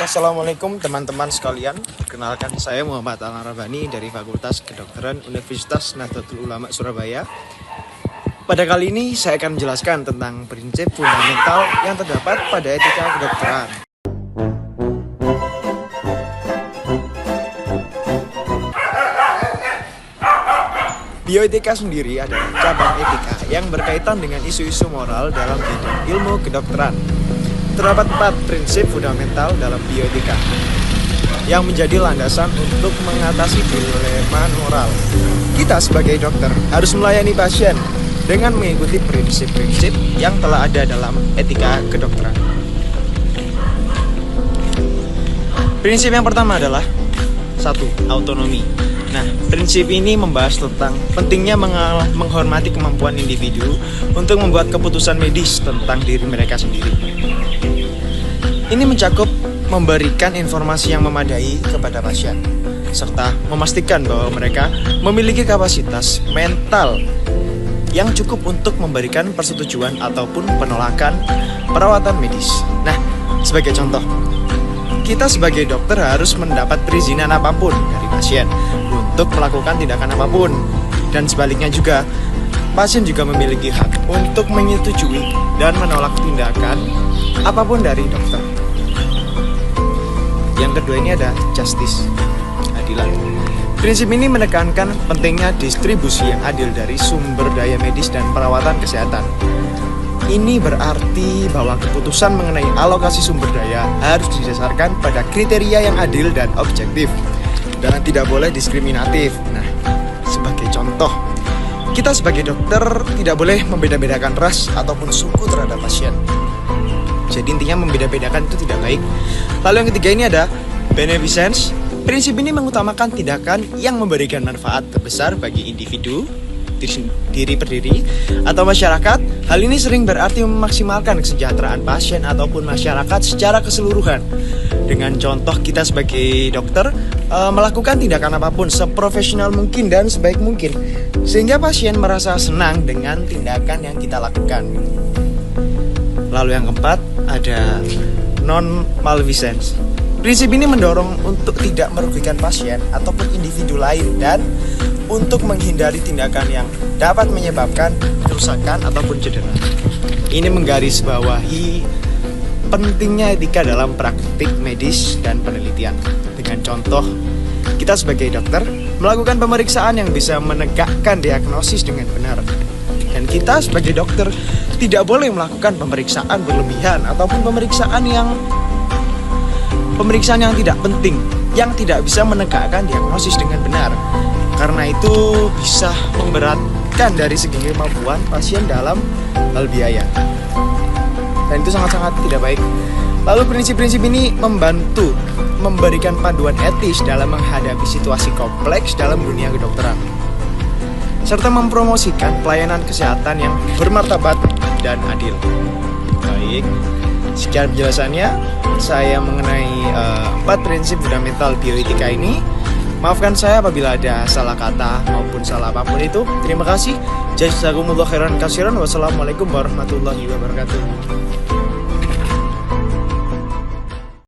Assalamualaikum teman-teman sekalian. Perkenalkan, saya Muhammad Al-Arabani dari Fakultas Kedokteran Universitas Nahdlatul Ulama Surabaya. Pada kali ini saya akan menjelaskan tentang prinsip fundamental yang terdapat pada etika kedokteran. Bioetika sendiri adalah cabang etika yang berkaitan dengan isu-isu moral dalam bidang ilmu kedokteran. Terdapat 4 prinsip fundamental dalam bioetika yang menjadi landasan untuk mengatasi dilema moral. Kita sebagai dokter harus melayani pasien dengan mengikuti prinsip-prinsip yang telah ada dalam etika kedokteran. Prinsip yang pertama adalah 1. Autonomi. Nah, prinsip ini membahas tentang pentingnya menghormati kemampuan individu untuk membuat keputusan medis tentang diri mereka sendiri. Ini mencakup memberikan informasi yang memadai kepada pasien, serta memastikan bahwa mereka memiliki kapasitas mental yang cukup untuk memberikan persetujuan ataupun penolakan perawatan medis. Nah, sebagai contoh, kita sebagai dokter harus mendapat perizinan apapun dari pasien untuk melakukan tindakan apapun. Dan sebaliknya juga, pasien juga memiliki hak untuk menyetujui dan menolak tindakan apapun dari dokter. Yang kedua ini ada justice, keadilan. Prinsip ini menekankan pentingnya distribusi yang adil dari sumber daya medis dan perawatan kesehatan. Ini berarti bahwa keputusan mengenai alokasi sumber daya harus didasarkan pada kriteria yang adil dan objektif, dan tidak boleh diskriminatif. Nah, sebagai contoh, kita sebagai dokter tidak boleh membeda-bedakan ras ataupun suku terhadap pasien. Jadi intinya membeda-bedakan itu tidak baik. Lalu yang ketiga ini ada beneficence. Prinsip ini mengutamakan tindakan yang memberikan manfaat terbesar bagi individu, diri berdiri, atau masyarakat. Hal ini sering berarti memaksimalkan kesejahteraan pasien ataupun masyarakat secara keseluruhan. Dengan contoh, kita sebagai dokter melakukan tindakan apapun seprofesional mungkin dan sebaik mungkin, sehingga pasien merasa senang dengan tindakan yang kita lakukan. Lalu yang keempat ada non-malfeasance. Prinsip ini mendorong untuk tidak merugikan pasien ataupun individu lain dan untuk menghindari tindakan yang dapat menyebabkan kerusakan ataupun cedera. Ini menggarisbawahi pentingnya etika dalam praktik medis dan penelitian. Dengan contoh, kita sebagai dokter melakukan pemeriksaan yang bisa menegakkan diagnosis dengan benar. Dan kita sebagai dokter tidak boleh melakukan pemeriksaan berlebihan ataupun pemeriksaan yang tidak penting, yang tidak bisa menegakkan diagnosis dengan benar. Karena itu bisa memberatkan dari segi kemampuan pasien dalam hal biaya. Dan itu sangat-sangat tidak baik. Lalu prinsip-prinsip ini membantu memberikan panduan etis dalam menghadapi situasi kompleks dalam dunia kedokteran, serta mempromosikan pelayanan kesehatan yang bermartabat dan adil. Baik, sekian penjelasannya saya mengenai 4 prinsip fundamental bioetika ini. Maafkan saya apabila ada salah kata maupun salah apapun itu. Terima kasih. Jazakumullah khairan katsiran. Wassalamualaikum warahmatullahi wabarakatuh.